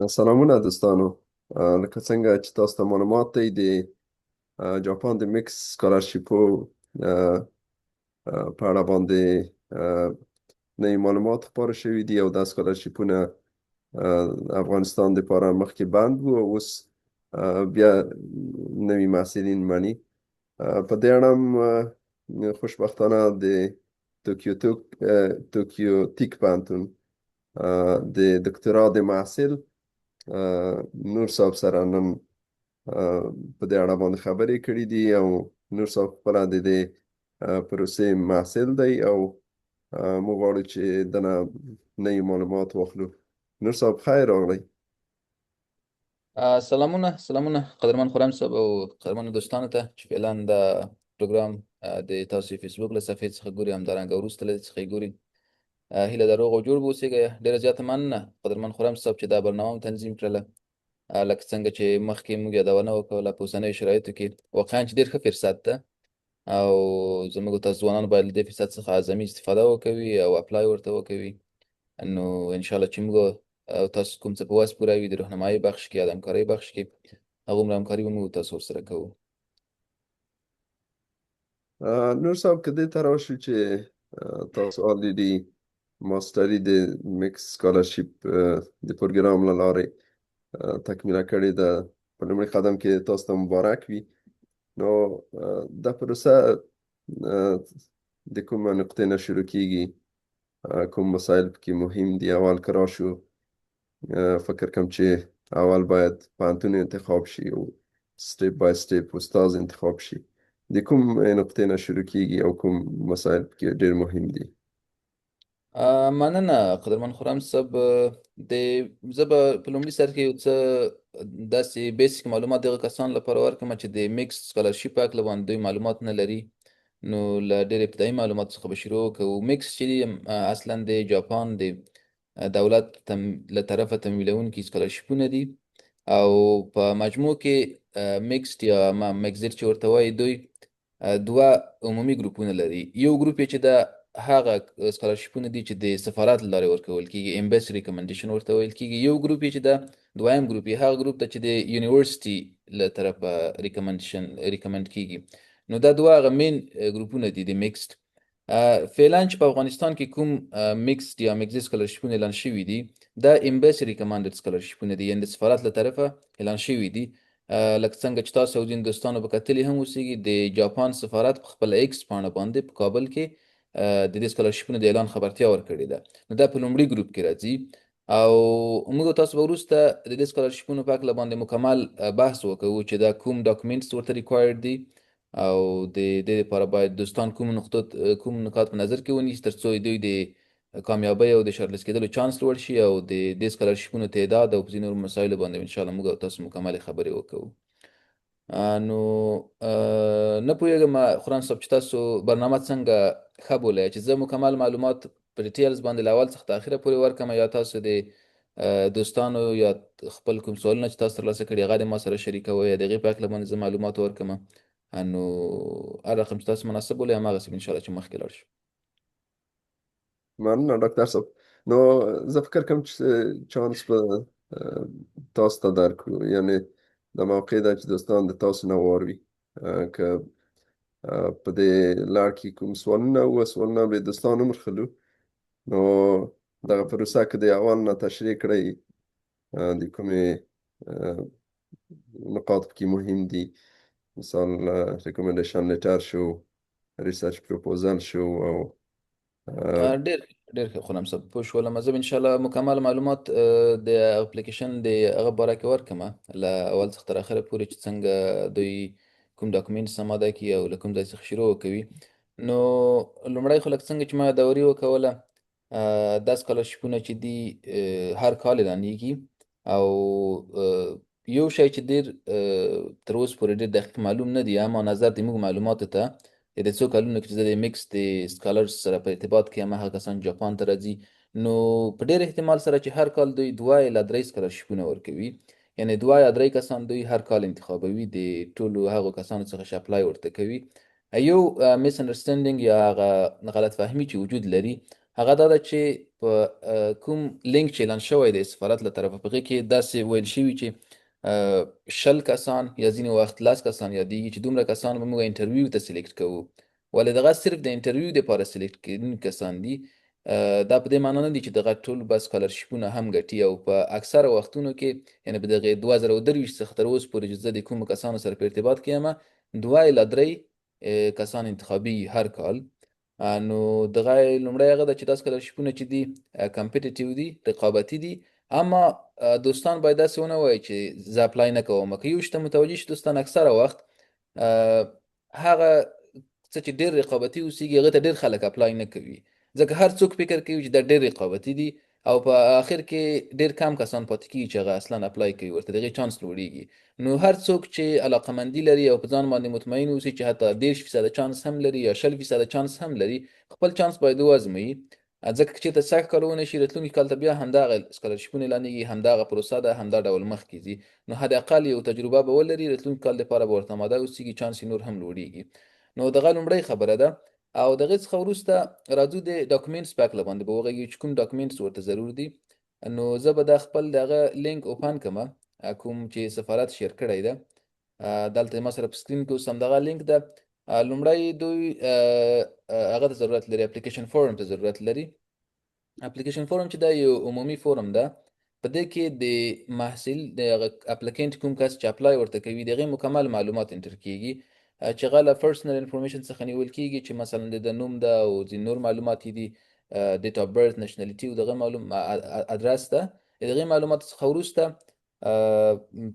سلامونه دوستانو. لکه څنګه چې تاسو ته معلومات دی د جاپان د میکس سکالرشیپو په اړه باندې نوي معلومات خپاره شوي دي او دا سکالرشیپونه افغانستان دپاره مخکې بند وو او اوس بیا نوي محصلین مني. په دې اړه هم خوشبختانه د توکیو تیک پوهنتون د دکترا د محصل نور صاحب سره نن په دې اړه باندې خبرې کړې دي او نور صاحب خپله د دې پروسې محصل دی او موږ غواړو چې دنه نوي معلومات واخلو. نور صاحب خیر راغلی. سلامونه قدرمن خورم صاحب او قدرمن دوستانو ته چې فعلا دا پروګرام د تاسو فیسبوک له صفحې څخه ګوري، همدارنګه وروسته له دې څخه یې ګوري. هیله د روغ او جوړ به اوسېږئ. ډېره زیاته مننه قدرمن خورم صاحب چې دا برنامه هم تنظیم کړله. لکه څنګه چې مخکې موږ یادونه وکړله په اوسنیو شرایطو کې واقعا چې ډېر ښه فرصت ده او زموږ تاسو ځوانان باید له دې فرصت څخه اعظمي استفاده وکوي او اپلای ورته وکوي. نو انشاءالله چې موږ او تاسو کوم څه په وس پوره وي د راهنمایي بخش کې یا د همکارۍ بخش کې هغومره همکاري به موږ تاسو ورسره کوو. نور صاحب که دې ته راشو چې تاسو آلریډي ماستري د میکس سکالرشیپ د پروګرام له لارې تکمیله کړې ده، په لومړي قدم کې تاسو ته مبارک وي. نو دا پروسه د کومه نقطې نه شروع کیږي؟ کوم مسایل پکې مهم دي؟ اول که راشو فکر کوم چې اول باید پوهنتون انتخاب شي او سټیپ بای سټیپ استاد انتخاب شي. د کوم نقطې نه شروع کیږي او کوم مسایل پکې ډېر مهم دي؟ مننه قدرمن خورم صاحب. زه به په لومړي سر کې یو څه داسې بیسیک معلومات دغه کسانو لپاره ورکړم چې د میکس سکالرشیپ په هکله باندې دوی معلومات نه لري. نو له ډېر ابتدایي معلوماتو څخه به شروع وکړو. میکس چې دی اصلا د جاپان د دولت له طرفه تمویلونکي سکالرشیپونه دي او په مجموع کې میکس یا مګزیټ چې ورته وایي دوی دوه عمومي ګروپونه لري. یو ګروپ یې چې د هغه سکالرشیپونه دي چې د سفارت له لارې ورکول کیږي، امبیسی ریکمنډیشن ورته ویل کیږي. یو ګروپ یې چې د دویم ګروپ یې هغه ګروپ ته چې د یونیورسيټي له طرفه ریکمنډ کیږي. نو دا دوه هغه مین ګروپونه دي د میکسډ. فعلا چې په افغانستان کې کوم میکسډ یا میکزیټ سکالرشیپونه اعلان شوي دي دا امبیسی ریکمنډډ سکالرشیپونه دي، یعنې د سفارت له طرفه اعلان شوي دي. لکه څنګه چې تاسو او ځینې دوستانو به کتلي هم اوسېږي د جاپان سفارت په خپله ایکس پاڼه باندې په کابل کې د دې سکالرشیپونو د اعلان خبرتیا ورکړې ده. نو دا په لومړي ګروپ کې راځي او موږ تاسو به وروسته د دې سکالرشیپونو په هکله باندې مکمل بحث وکړو چې دا کوم ډاکومنټس ورته ریکوایرډ دي او د دې لپاره باید دوستان کوم نکات په نظر کې ونیسي تر څو دوی د کامیابۍ او د شارلس کېدلو چانس لوړ شي او د دې سکالرشیپونو تعداد او په ځینو نورو مسایلو باندې انشاءالله موږ او تاسو مکملې خبرې وکړو. نو نه پوهېږم خورم صاحب چې تاسو برنامه څنګه ښه بولئ، چې زه مکمل معلومات په ډیټیلز باندې له اول څخه تر اخره پورې ورکړم یا تاسو د دوستانو یا خپل کوم سوالونه چې تاسو ترلاسه کړي هغه د ما سره شریکوئ یا د هغې په هکله باندې زه معلومات ورکړم. نو هر رقم چې تاسو مناسب بولئ هماغسې به انشاءالله چې مخکې لاړ شو. مننه ډاکټر صاحب. نو زه فکر کوم چې چانس به تاسو ته درکړو، یعنې د موقع ده چې دوستان د تاسو نه واوري که په دې لړ کې کوم سوالونه به دوستان هم ورخلو. نو دغه پروسه که د اول نه تشریح کړئ د کومې نقاط پکې مهم دي، مثال ریکومنډیشن لیټر شو، ریسرچ پروپوزل شو او ډېر ښه خورم صاحب، پوه شولم. زه به انشاءالله مکمل معلومات د اپلیکیشن د هغه باره کې ورکړم له اول څخه تر اخره پورې چې څنګه دوی کوم ډاکومنټس آماده کړي او له کوم ځای څخه شروع وکوي. نو لومړی خو لکه څنګه چې ما یادوري وکوله دا سکالرشیپونه چې دي هر کال اعلانیږي او یو شی چې ډېر تر اوسه پورې ډېر دقیق معلوم نه دي، اما نظر د موږ معلوماتو ته د څو کلونو کې چې زه د میکس د سکالرز سره په ارتباط کې یم هغه کسان جاپان ته راځي، نو په ډېر احتمال سره چې هر کال دوی 2 الی 3 سکالرشیپونه ورکوي، یعنې 2 یا 3 کسان دوی هر کال انتخابوي د ټولو هغو کسانو څخه چې اپلای ورته کوي. یو میس انډرسټینډینګ یا هغه غلط فهمي چې وجود لري هغه دا ده چې په کوم لینک چې اعلان شوی دی سفارت له طرفه، په هغې کې داسې ویل شوي چې 100 کسان یا ځینې وخت 10 کسان یادېږي چې دومره کسان به موږ انټرویو ته سلیکټ کوو. ولې دغه صرف د انټرویو دپاره سلیکټ کېدونکي کسان دي. دا په دې معنا نه دي چې دغه ټول به سکالرشیپونه هم ګټي، او په اکثره وختونو کې یعنې په دغې 2023 څخه تر اوسه پورې چې زه د کومو کسانو سره په ارتباط کې یم 2 الی 3 کسان انتخابي هر کال. نو دغه لومړی هغه ده چې دا سکالرشیپونه چې دي کمپیټیټیو دي، رقابتي دي. اما دوستان باید داسې ونه وایي چې زه اپلای نه کوم. که یو شي ته متوجه شي دوستان، اکثره وخت هغه څه چې ډېر رقابتي اوسېږي هغې ته ډېر خلک اپلای نه کوي، ځکه هر څوک فکر کوي چې دا ډېر رقابتي دي، او په آخر کې ډېر کم کسان پاتې کېږي چې هغه اصلا اپلای کوي، ورته د هغې چانس لوړېږي. نو هر څوک چې علاقمندي لري او په ځان باندې مطمئن اوسي چې حتی 30% چانس هم لري یا 20% چانس هم لري، خپل چانس باید وازموي. ځکه که چېرته سږ کال ونه شي، راتلونکي کال ته بیا همدغه سکالرشیپونه اعلانېږي، همدغه پروسه ده، همدا ډول مخکې ځي. نو حداقل یو تجربه به ولري، راتلونکي کال دپاره به ورته آماده اوسېږي، چانس یې نور هم لوړېږي. نو دغه لومړۍ خبره ده. او دغې څخه وروسته راځو د ډاکومنټس په هکله باندې به وغږیږو چې کوم ډاکومنټس ورته ضرور دي. نو زه به دا خپل د هغه لینک اوپن کړمه، کوم چې سفارت شیر کړی ده. دلته ما سره په سکرین کې اوس همدغه لینک ده. لومړی دوی هغه ته ضرورت لري، اپلیکیشن فورم ته ضرورت لري. اپلیکیشن فورم چې دا یو عمومي فورم ده، په دې کې د محصل د اپلیکینټ کوم کس چې اپلای ورته کوي د هغې مکمل معلومات انټر کیږي، چې هغه له پرسنل انفارمیشن څخه نیول کیږي، چې مثلا د نوم ده او ځینې نور معلومات دي، ډیټ اف برث، نشنالیټي او دغه ادرس ده. د هغې معلومات څخه وروسته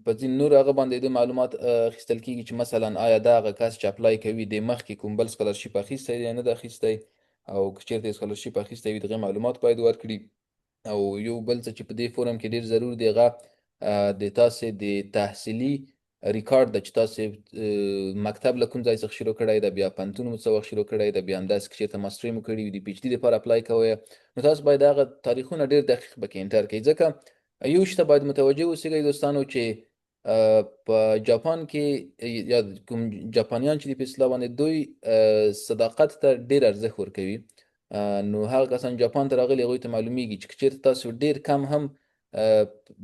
په ځینې نور هغه باندې د معلومات اخیستل کیږي چې مثلا آیا دا هغه کس چې اپلای کوي د مخکې کوم بل سکالرشیپ اخیستی دی یا نه ده اخیستی، او که چېرته یې سکالرشیپ اخیستی وي د هغې معلومات باید ورکړي. او یو بل څه چې په دې فورم کې ډېر ضرور دی هغه د تاسې د تحصیلي ریکارډ ده، چې تاسې مکتب له کوم ځای څخه شروع کړی ده، بیا پوهنتون مو څه وخت شروع کړی ده، بیا همداسې که چېرته ماسټري مو کړي وي د پي ایچ ډي دپاره اپلای کوئ، نو تاسو باید هغه تاریخونه ډېر دقیق پکې انټر کړئ. ځکه یو شي ته باید متوجه اوسئ دوستانو چې په جاپان کې یا کوم جاپانیان چې دي په اصطلاح باندې دوی صداقت ته ډېر ارزښت ورکوي. نو هغه کسان جاپان ته راغلي هغوی ته معلومیږي چې که چېرته تاسو ډېر کم هم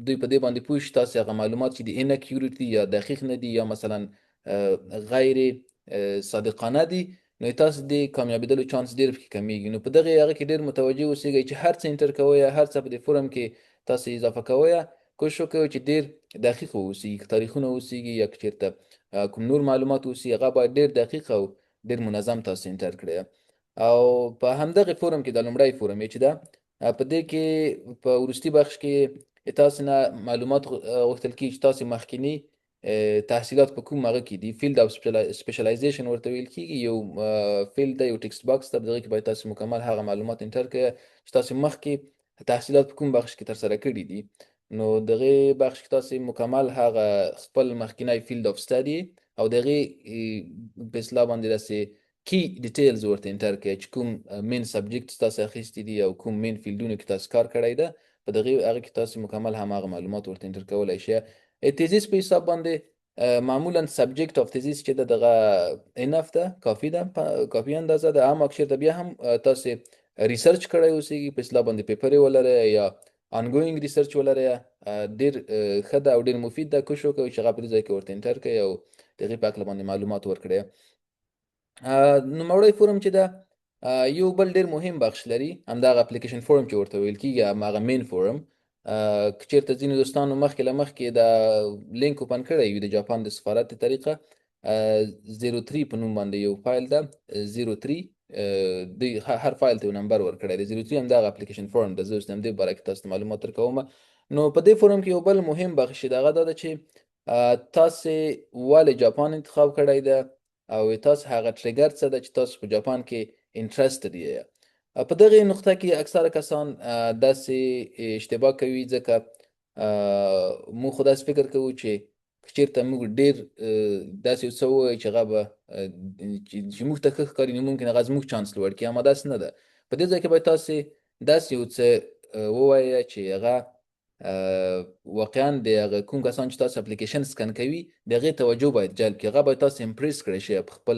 دوی په دې باندې پوه شي تاسې هغه معلومات چې دي inaccurate دي یا دقیق نه دي یا مثلا غیر صادقانه دي، نو تاسو د کامیابېدلو چانس ډېر پکې کمیږي. نو په دغې هغه کې ډېر متوجه اوسېږئ چې هر څه انټر کوئ، هر څه په دې فورم کې تاسو اضافه کوئ، کوشش وکړئ چې ډېر دقیق واوسېږي. که تاریخونه اوسېږي یا که چېرته کوم نور معلومات اوسي، هغه باید ډېر دقیق او ډېر منظم تاسو انټر کړئ. او په همدغې فورم کې دا لومړی فورم چې ده، په دې کې په وروستي بخش کې تاسو نه معلومات غوښتل کېږي چې تاسو مخکیني تحصیلات په کوم هغه کې دي، فیلډ اف سپیشلایزیشن ورته ویل کېږي. یو فیلډ ده، یو ټکسټ باکس ده، په دغې کې باید تاسو مکمل هغه معلومات انټر کړئ چې تاسو مخکې تحصیلات په کوم بخش کې ترسره کړي دي. نو دغې بخش کې تاسو مکمل هغه خپل مخکینی فیلډ اف سټډي او دغې په اصطلاح باندې داسې کی ډیټیلز ورته انټر کړئ چې کوم مین سبجیکټ تاسو اخیستی دي او کوم مین فیلډونو کې تاسو کار کړی ده، په دغې هغه کې تاسو مکمل هماغه معلومات ورته انټر کولی شئ. تیزیس په حساب باندې معمولا سبجیکټ اف تیزیس چې ده دغه انف ده، کافي ده، کافي اندازه ده. اما که چېرته بیا هم تاسو ریسرچ کړی اوسېږي په اصطلاح باندې پیپر یې ولرئ یا انګوینګ ریسرچ ولرئ، ډېر ښه ده او ډېر مفید ده. کوشش وکړئ چې هغه په دې ځای کې ورته انټر کړئ او د هغې په هکله باندې معلومات ورکړئ. نوموړی فورم چې ده یو بل ډېر مهم بخش لري، همدغه اپلیکیشن فورم چې ورته ویل کېږي، هماغه مین فورم. که چېرته ځینې دوستانو مخکې له مخکې دا لینک اوپن کړی وي د جاپان د سفارت د طریقه 03 په نوم باندې یو فایل ده، 03 دوی هر فایل ته یو نمبر ورکړی دی، 03 همدغه اپلیکیشن فورم ده. زه اوس د همدې باره کې تاسو ته معلومات درکوم. نو په دې فورم کې یو بل مهم بخش چې د هغه دا ده چې تاسې ولې جاپان انتخاب کړی ده او تاسو هغه ټریګر څه ده چې تاسو په جاپان کې انټرسټډ یې. په دغې نقطه کې اکثره کسان داسې اشتباه کوي، ځکه موږ خو داسې فکر کوو چې که چېرته موږ ډېر داسې یو څه ووایو چې هغه به چې موږ ته ښه ښکاري، نو ممکن هغه زموږ چانس لوړ کړي، اما داسې نه ده. په دې ځای کې باید تاسې داسې یو څه ووایه چې هغه واقعا د هغه کوم کسان چې تاسو اپلیکیشن سکن کوي د هغې توجه باید جلب کړي، هغه باید تاسو امپریس کړی شي په خپل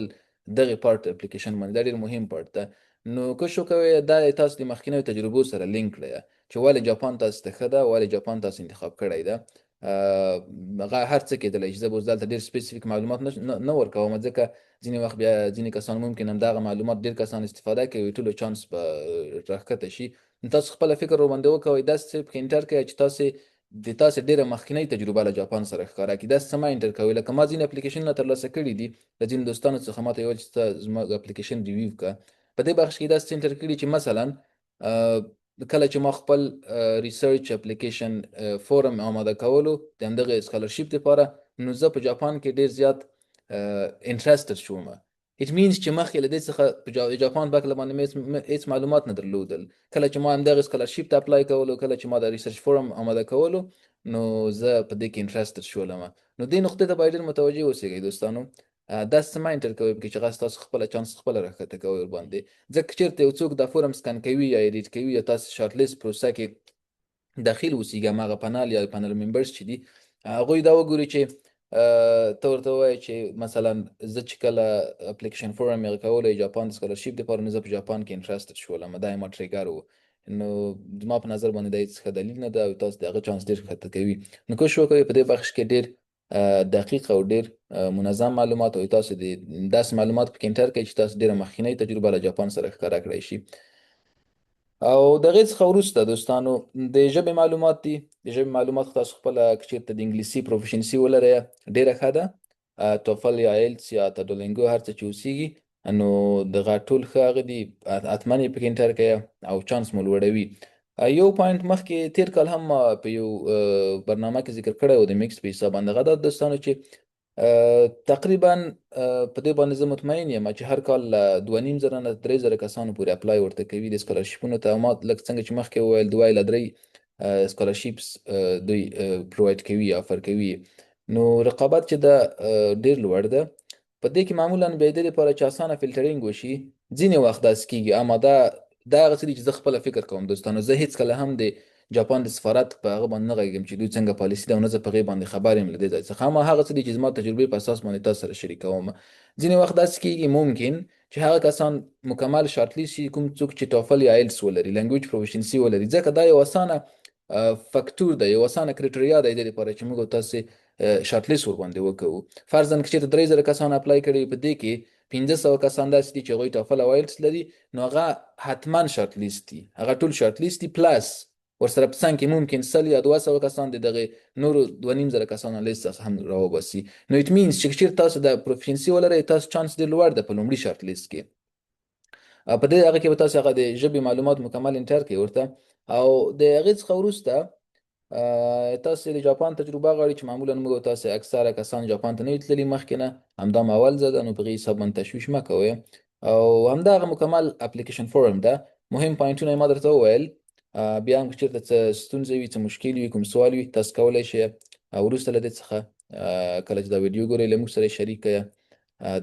دغې پارت اپلیکیشن باندې. دا ډېر مهم پارت ده. نو کوشش کوئ دا تاسو د مخکینیو تجربو سره لینک کړئ چې ولې جاپان تاسو ته ښه ده، ولې جاپان تاسو انتخاب کړی ده. هر څه کېدلی شي. زه به اوس دلته ډېر سپیسیفیک معلومات نه ورکوم، ځکه ځینې وخت بیا ځینې کسان ممکن همدغه معلومات ډېر کسان استفاده کوي، ټولو چانس به راښکته شي. نو تاسو خپله فکر ورباندې وکوئ، داسې څه پکې انټر کړئ چې تاسې ډېره مخکینۍ تجربه له جاپان سره ښکاره کړي. داسې څه مه انټر کوئ. لکه ما ځینې اپلیکیشنونه ترلاسه کړي دي له ځینو دوستانو څخه، ماته یې ویل چې ته زما اپلیکیشن ریویو کړه. په دې بخش کې داسې څه انټر کړي چې مثلا کله چې ما خپل ریسرچ اپلیکیشن فورم آماده کولو د همدغه سکالرشیپ دپاره، نو زه په جاپان کې ډېر زیات انټرسټډ شوم. اټ مینس چې مخکې له دې څخه په جاپان په هکله باندې مې هېڅ معلومات نه درلودل. کله چې ما همدغه سکالرشیپ ته اپلای کولو، کله چې ما د ریسرچ فورم آماده کولو، نو زه په دې کې انټرسټډ شولم. نو دې نقطې ته باید ډېر متوجه اوسئ دوستانو. داسې څه مه انټر کوئ پکې چې هغه تاسو خپله چانس خپله راښکته کوئ ورباندې. ځکه که چېرته یو څوک دا فورم سکن کوي یا ایډیټ کوي یا تاسو شارټ لیست پروسه کې داخل اوسېږي، هماغه پنل یا پنل ممبرز چې دي، هغوی دا وګوري چې ته ورته ووایې چې مثلا زه چې کله اپلیکیشن فورم یې کولی جاپان د سکالرشیپ دپاره، نو زه په جاپان کې انټرسټډ شولم. دا یې ما ټریګر و. نو زما په نظر باندې دا هېڅ ښه دلیل نه ده او تاسو د هغه چانس ډېر ښکته کوي. نو کوشش وکړئ په دې بخش کې ډېر دقیق او ډېر منظم معلومات او تاسو د داسې معلومات پکې انټر کړئ چې تاسو ډېره مخکینۍ تجربه له جاپان سره ښکاره کړی شي. او د هغې څخه وروسته دوستانو د ژبې معلومات دي. د ژبې معلومات تاسو خپله که چېرته د انګلیسي پروفیشنسي ولرئ ډېره ښه ده. توفل یا ایلتس یا تډولینګو هر څه چې اوسېږي، نو دغه ټول ښه هغه دي، حتما یې پکې انټر کړئ او چانس مو لوړوي. یو پوینټ مخکې تېر کال هم په یو برنامه کې ذکر کړی و د میکس په حساب باندې. هغه دا دوستانو چې تقریبا په دې باندې زه مطمئن یم چې هر کال 2500 نه 3000 کسانو پورې اپلای ورته کوي د سکالرشیپونو ته. ما لکه څنګه چې مخکې وویل 2 الی 3 سکالرشیپس دوی پرووایډ کوي، افر کوي. نو رقابت چې ده ډېر لوړ ده. په دې کې معمولا بیا د دې لپاره چې اسانه فلټرینګ وشي، ځینې وخت داسې کېږي. اما دا هغه څه دي چې زه خپله فکر کوم دوستانو. زه هېڅکله هم د جاپان د سفارت په هغه باندې نه غږېږم چې دوی څنګه پالیسي ده او نه زه په هغې باندې خبر یم له دې ځای څخه. اما هغه څه دي چې زما تجربې په اساس باندې تاسو سره شریکوم. ځینې وخت داسې کېږي ممکن چې هغه کسان مکمل شارټ لیست شي کوم څوک چې ټافل یا ایلتس ولري، لنګویج پروفیشنسي ولري، ځکه دا یو اسانه فکتور ده، یو اسانه کرایټریا ده د دې لپاره چې موږ او تاسې شارټ لیست ورباندې وکوو. فرضاً که چېرته 3000 کسان اپلای کړي، په دې کې 1500 کسان داسې دي چې هغوی ټافل او ایلتس لري، نو هغه حتما شارټ لیست دي. هغه ټول شارټ لیست دي، پلس ورسره په څنګ کې ممکن 100 یا 200 کسان د دغه نورو 2500 کسانو لیست څخه هم راوباسي. نو اټ مینس چې چېرته تاسو د پروفیشنسي ولرئ، تاسو چانس ډېر لوړ ده په لومړي شارټ لیست کې. په دې هغه کې به تاسو هغه د ژبې معلومات مکمل انټر کړئ ورته. او د هغې څخه وروسته تاسو د جاپان تجربه غواړئ چې معمولا موږ او تاسو اکثره کسان جاپان ته نه وي تللي مخکې نه، همدا مو اول ځل ده. نو په هغې حساب باندې تشویش مه کوئ. او همدغه مکمل اپلیکیشن فورم ده. مهم پوینټونه یې ما درته وویل. بیا هم که چېرته څه ستونزه وي، څه مشکل وي، کوم سوال وي، تاسو کولی شئ وروسته له دې څخه کله چې دا ویډیو ګورئ له موږ سره شریک کړئ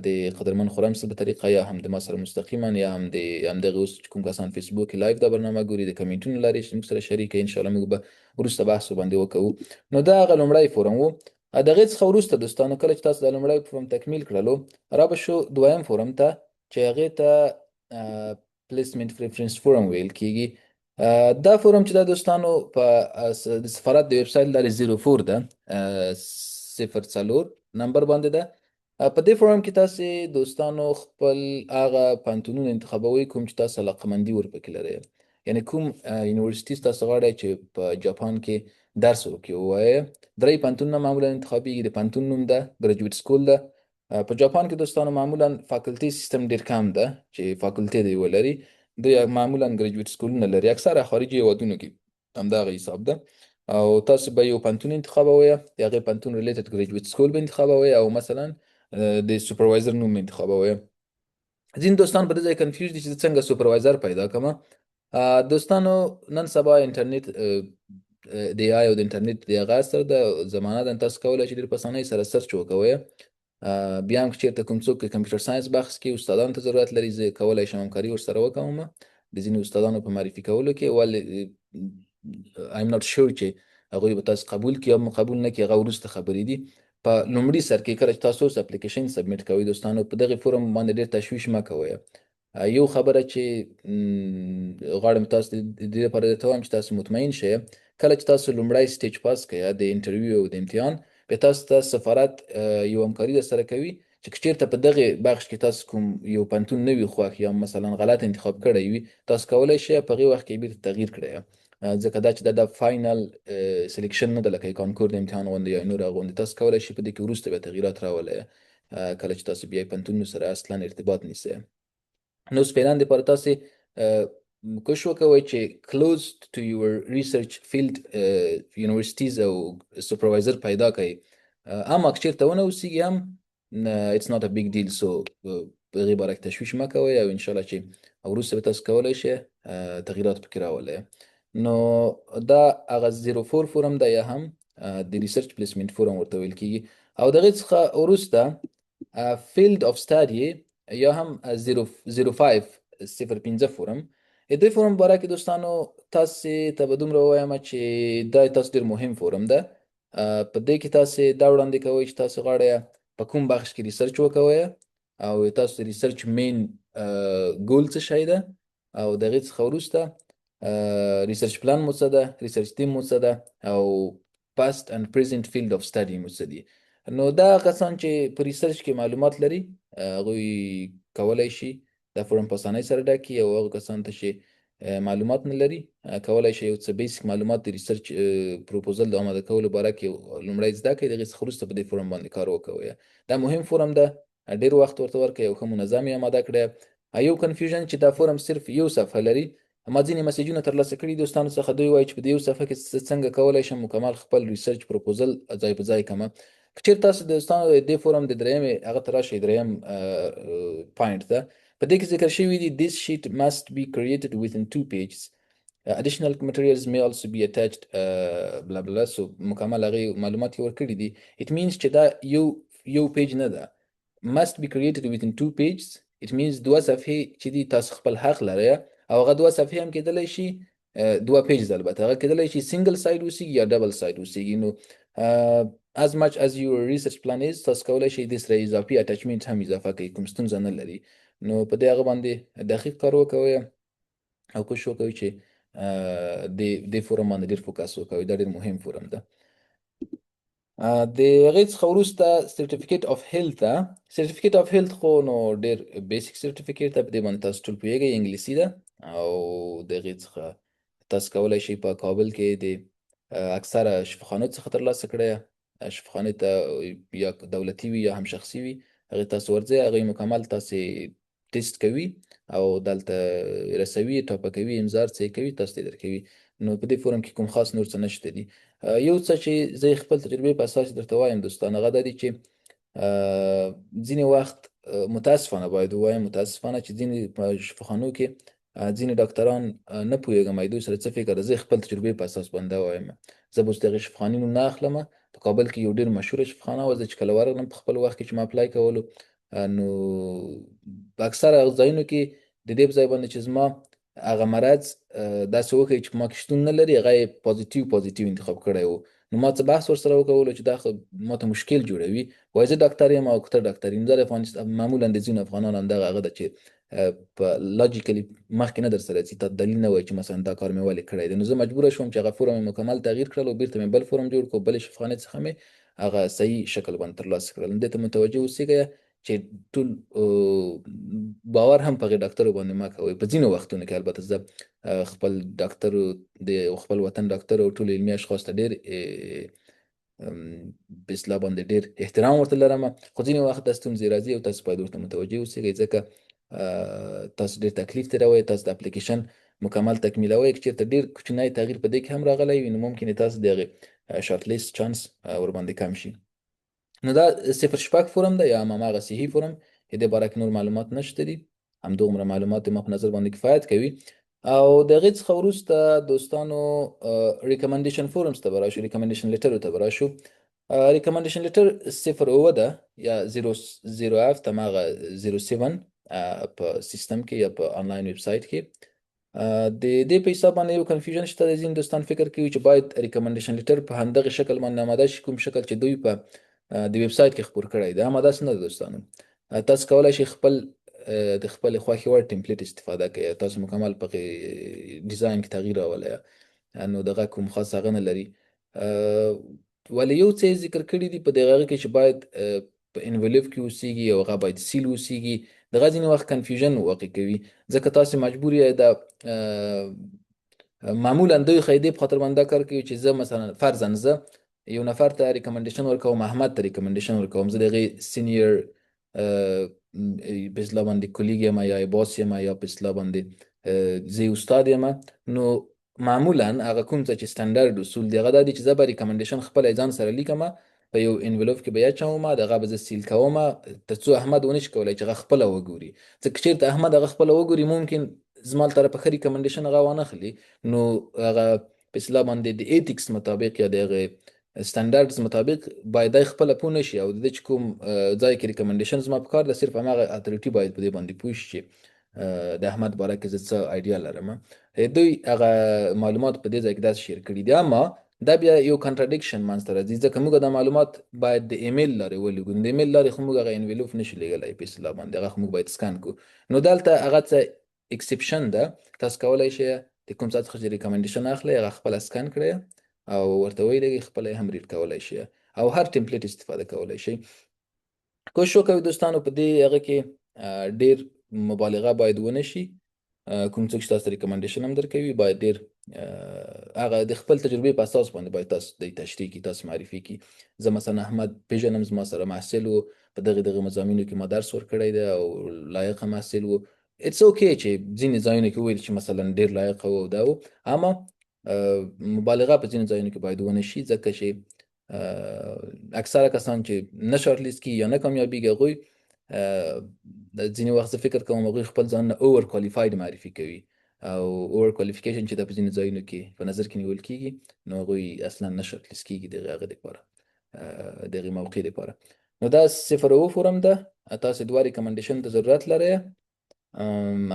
د قدرمن خرم صاحب په طریقه، یا هم د ما سره مستقیما، یا هم د همدغه اوس چې کوم کسان فیسبوک کې لایو دا برنامه ګوري د کمنټونو لارې چې موږ سره شریک کړئ. انشاءالله موږ به وروسته بحث ورباندې وکوو. نو دا هغه لومړی فورم و. د هغې څخه وروسته دوستانو کله چې تاسو دا لومړی فورم تکمیل کړلو، را به شو دویم فورم ته چې هغې ته پلیسمنټ پریفرنس فورم ویل کېږي. دا فورم چې دا دوستانو په د سفارت د ویب سایټ لارې 04 ده، 04 نمبر باندې ده. په دې فورم کې تاسې دوستانو خپل هغه پوهنتونونه انتخابوئ کوم چې تاسو علاقمندي ورپکې لرئ. یعنې کوم یونیورسټي تاسو غواړئ چې په جاپان کې درس وکړي. ووایه 3 پوهنتونونه معمولا انتخابېږي. د پوهنتون نوم ده ګریجویټ سکول ده. په جاپان کې دوستانو معمولا فاکلټي سیستم ډېر کم ده چې فاکلټي دی ولري. دوی معمولا ګریجویټ سکولونه لري، اکثره خارجي هېوادونو کې همدغه حساب ده. او تاسو به یو پوهنتون انتخابوئ، د هغې پوهنتون ریلیټډ ګریجویټ سکول به انتخابوئ، او مثلا د سوپروایزر نوم انتخابوئ. ځینې دوستان په دې ځای کنفیوز دي چې زه څنګه سوپروایزر پیدا کړم. دوستانو نن سبا انټرنیټ د AI او د انټرنیټ د هغه اثر د زمانه ده، تاسو کولی شئ ډېر په اسانۍ سره سرچ وکوئ. بیا هم که چېرته کوم څوک کمپیوټر ساینس بحث کې استادانو ته ضرورت لري، زه کولی شم همکاري ورسره وکوم د ځینې استادانو په معرفي کولو کې. ولې ایم ناټ شور چې هغوی به تاسو قبول کړي یا قبول نه کړي، هغه وروسته خبرې دي. په لومړي سر کې کله چې تاسو اوس اپلیکیشن سبمیټ کوئ دوستانو، په دغې فورم باندې ډېر تشویش مه کوئ. یو خبره چې غواړم تاسو د دې لپاره درته وایم چې تاسو مطمئن شئ کله چې تاسو لومړی سټیج پاس کړئ د انټرویو او د امتحان بیا تاسو ته سفارت یو همکاري در سره کوي چې که چېرته په دغې بخش کې تاسو کوم یو پوهنتون نه وي خوښ یا مثلا غلط انتخاب کړی وي تاسو کولی شئ په هغې وخت کې بیرته تغییر کړئ ځکه دا چې دا د فاینل سلیکشن نه ده لکه کانکور د امتحان غوندې یا نور هغه غوندې تاسو کولی شئ په دې کې وروسته بیا تغییرات راولئ کله چې تاسو بیا پوهنتونونو سره اصلا ارتباط نیسئ نو اوس فعلا دپاره تاسې کوشش وکوئ چې close to your research field universities او سپروایزر پیدا کړئ اما که چېرته ونه اوسیږي هم it's not a big deal so په هغې باره کې تشویش مه کوئ او انشاءالله چې وروسته به تاسو کولی شئ تغییرات پکې راولئ نو دا هغه 04 فورم ده یا هم د ریسرچ پلیسمنټ فورم ورته ویل کېږي او د هغې څخه وروسته فیلډ اف سټادي یا هم 05 فورم د دې فورم باره کې دوستانو تاسې ته به دومره ووایم چې دا تاسو ډېر مهم فورم ده په دې کې تاسې دا وړاندې کوئ چې تاسو غواړئ په کوم بخش کې ریسرچ وکوئ او تاسو د ریسرچ مین ګول څه شی ده او د هغې څخه وروسته ریسرچ پلان مو څه ده ریسرچ ټیم مو څه ده او پاست اند پریزنټ فیلډ اف سټډي مو څه دي نو دا کسان چې په ریسرچ کې معلومات لري هغوی کولی شي دا فورم په اسانۍ سره ډک کړي او هغو کسانو ته چې معلومات نه لري کولی شي یو څه بیسیک معلومات د ریسرچ پروپوزل د آماده کولو باره کې لومړی زده کړئ د هغې څخه وروسته په دې فورم باندې کار وکوئ دا مهم فورم ده ډېر وخت ورته ورکړئ او ښه منظم یې آماده کړئ یو کنفیوژن چې دا فورم صرف یو صفحه لري ما ځینې مسیجونه ترلاسه کړي دوستانو څخه دوی وایي چې په دې یو صفحه کې څنګه کولی شم مکمل خپل ریسرچ پروپوزل ځای په ځای کړم که چېرته تاسو دوستانو د دې فورم د درېیمې هغه ته راشئ درېیم پوینټ ته په دې کې ذکر شوي دي this sheet must be created within 2 pages additional materials may also be attached bla bla so مکمل هغې معلومات یې ورکړي دي it means چې دا یو پیج نه ده must be created within 2 pages it means 2 صفحې چې دي تاسو خپل حق لرئ او هغه 2 صفحې هم کېدلی شي 2 پیجز البته هغه کېدلی شي سنګل ساید اوسیږي یا ډبل ساید اوسیږي نو as much as your research plan is تاسو کولی شئ دې سره اضافي اټچمنټ هم اضافه کوئ کوم ستونزه نه لري نو په دې هغه باندې دقیق کار وکوئ او کوشش وکوئ چې دې فورم باندې ډېر فوکس وکوئ دا ډېر مهم فورم ده د هغې څخه وروسته سرټیفیکیټ اف هیلث ده سرټیفیکیټ اف هیلث خو نو ډېر بیسیک سرټیفیکیټ ده په دې باندې تاسو ټول پوهېږئ انګلیسي ده او د هغې څخه تاسو کولی شئ په کابل کې د اکثره شفاخانو څخه ترلاسه کړئ شفاخانې ته یا دولتي وي یا هم شخصي وي هغې تاسو ورځئ هغوی مکمل تاسې ټیسټ کوي او دلته رسوي ټاپه کوي امضا هر څه یې کوي تاسو ته درکوي نو په دې فورم کې کوم خاص نور څه نشته دي یو څه چې زه خپل تجربې په اساس درته وایم دوستان هغه دا دي چې ځینې وخت متاسفانه باید ووایم متاسفانه چې ځینې په شفاخانو کې ځینې ډاکټران نه پوهېږم دوی سره څه فکر ده زه خپل تجربې په اساس باندې وایم زه به اوس د هغې شفاخانې نوم نه اخلم په کابل کې یو ډېر مشهوره شفاخانه وه زه چې کله ورغلم په خپل وخت کې چې ما اپلای کولو نو په اکثره ځایونو کې د دې په ځای باندې چې زما هغه مرض داسې وکړي چې په ما کې شتون نه لري هغه یې پازیټیو انتخاب کړی و نو ما څه بحث ورسره وکولو چې دا خو ما ته مشکل جوړوي وایي زه ډاکټر یم او که ته ډاکټر یم دا د افغانستان معمولا د ځینو افغانانو همدغه هغه ده چې په لاجیکلي مخکې نه در سره ځي تا دلیل نه وایي چې مثلا دا کار مې ولې کړی دی نو زه مجبوره شوم چې هغه فورم مې مکمل تغییر کړل او بېرته مې بل فورم جوړ کړو بلې شفاخانې څخه مې هغه صحیح شکل باندې ترلاسه کړل دې ته متوجه اوسېږئ چې ټول باور هم په هغې ډاکټرو باندې مه کوئ په ځینو وختونو کې البته زه خپل ډاکټرو د خپل وطن ډاکټرو او ټولو علمي اشخاص ته ډېر په اصطلاح باندې ډېر احترام ورته لرم خو ځینې وخت دا ستونزې راځي او تاسو باید ورته متوجه اوسېږئ ځکه تاسو ډېر تکلیف تېروئ تاسو د اپلیکیشن مکمل تکمیلوئ که چېرته ډېر کوچنی تغییر په دې کې هم راغلی وي نو ممکن تاسو د هغې شارټ لیست چانس ورباندې کم شي نو دا 06 فورم ده یا هم هماغه صحیح فورم د دې باره کې نور معلومات نشته دي همدومره معلومات ما په نظر باندې کفایت کوي او د هغې څخه وروسته دوستانو ریکمنډیشن فورمز ته به راشو ریکمنډیشن لیټرو ته به راشو ریکمنډیشن لیټر 07 ده یا 07 هماغه 07 په سیستم کې یا په آنلاین ویب سایټ کې د دې په حساب باندې یو کنفیوژن شته ځینې دوستان فکر کوي چې باید ریکمنډیشن لیټر په همدغه شکل باندې آماده شي کوم شکل چې دوی په د ویب سایټ کې خپور کړی دی اما داسې نه ده دوستانو تاسو کولی شئ خپل د خپل خوښې وړ ټمپلیټ استفاده کوي، تاسو مکمل پکې ډیزاین کې تغییر راولئ، نو دغه کوم خاص هغه نه لري. ولې یو څه یې ذکر کړي دي په دغه کې چې باید په انویلوپ کې اوسیږي او هغه باید سیل اوسیږي. دغه ځینې وخت کنفیوژن واقع کوي، ځکه تاسو مجبور یې د معمولا دوی قاعدې په خاطر باندې دا کار کوي چې زه مثلا فرضاً زه یو نفر ته ریکمنډیشن ورکوم، احمد ته ریکمنډیشن ورکوم، زه د هغې سینیر په اصطلاح باندې کولیګ یم یا باس یم یا په اصطلاح باندې زه یې استاد یم، نو معمولا هغه کوم څه چې سټنډرډ اصول دی هغه دا دي چې زه به ریکمنډیشن خپله ځان سره لیکم، په یو انویلوپ کې به یې اچوم، دغه به زه سیل کوم تر څو احمد ونه شي کولی چې هغه خپله وګوري. ځکه چېرته احمد هغه خپله وګوري ممکن زما له طرفه ښه ریکمنډیشن هغه وانه خلي، نو هغه په اصطلاح باندې د ایتکس مطابق یا د هغې سټنډرډز مطابق باید دی خپله پوه نه شي، او د ده چې کوم ځای کې ریکمنډیشن زما په کار ده صرف هماغه اتھورټي باید په دې باندې پوه شي چې د احمد باره کې زه څه آیډیا لرم. دوی هغه معلومات په دې ځای کې داسې شیر کړي دي، اما دا بیا یو کنټراډکشن منځته راځي، ځکه موږ دا معلومات باید د ایمیل لارې ولیږو، د ایمیل لارې خو موږ هغه انویلوپ نشو لیږلی په اصطلاح باندې، هغه خو موږ باید سکن کړو. نو دلته هغه څه اکسپشن ده، تاسو کولی شئ د کوم څه څخه چې ریکمنډیشن اخلئ هغه خپله سکن کړئ او ورته ویلږئ، خپله یې هم ریډ کولی شئ او هر ټمپلیټ استفاده کولی شئ. کوشش وکوئ دوستانو په دې هغه کې ډېر مبالغه باید ونه شي، کوم څوک چې تاسو ته ریکمنډیشن هم درکوي باید ډېر هغه د خپل تجربې په اساس باندې باید تاسو د تشریح کړي، تاسو معرفي کړي. زه مثلا احمد پېژنم، زما سره محصل و، په دغه مضامینو کې ما درس ورکړی دی او لایقه محصل و. اټس اوکې چې ځینې ځایونو کې وویل چې مثلا ډېر لایقه و او دا و، اما مبالغه په ځینې ځایونو کې باید ونه شي، ځکه چې اکثره کسان چې نه شارټ لیست کېږي یا نه کامیابېږي هغوی ځینې وخت زه فکر کوم هغوی خپل ځان نه اوور کوالیفاید معرفي کوي، او اوور کوالیفیکیشن چې دا په ځینې ځایونو کې په نظر کې نیول کېږي نو هغوی اصلا نه شارټ لیست کېږي د هغه دپاره د هغې موقع دپاره. نو دا 0 فورم ده، تاسو 2 ریکمنډیشن ته ضرورت لرئ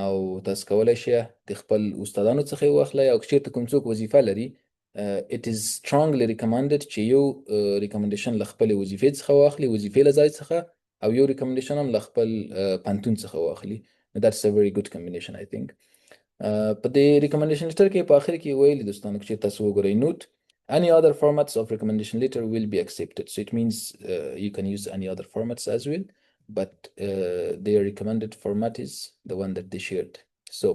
او تاسو کولی شئ د خپل استادانو څخه یې واخلئ، او که چېرته کوم څوک وظیفه لري it is strongly recommended چې یو ریکمنډیشن له خپلې وظیفې څخه واخلي، وظیفې له ځای څخه، او یو ریکمنډیشن هم له خپل پوهنتون څخه واخلي. That's a very good combination I think. په دې ریکمنډیشن لیټر کې په آخر کې ویلي دوستانو چې تاسو وګورئ نوٹ any other formats of recommendation letter will be accepted, so it means you can use any other formats as well, but their recommended format is the one that they shared. So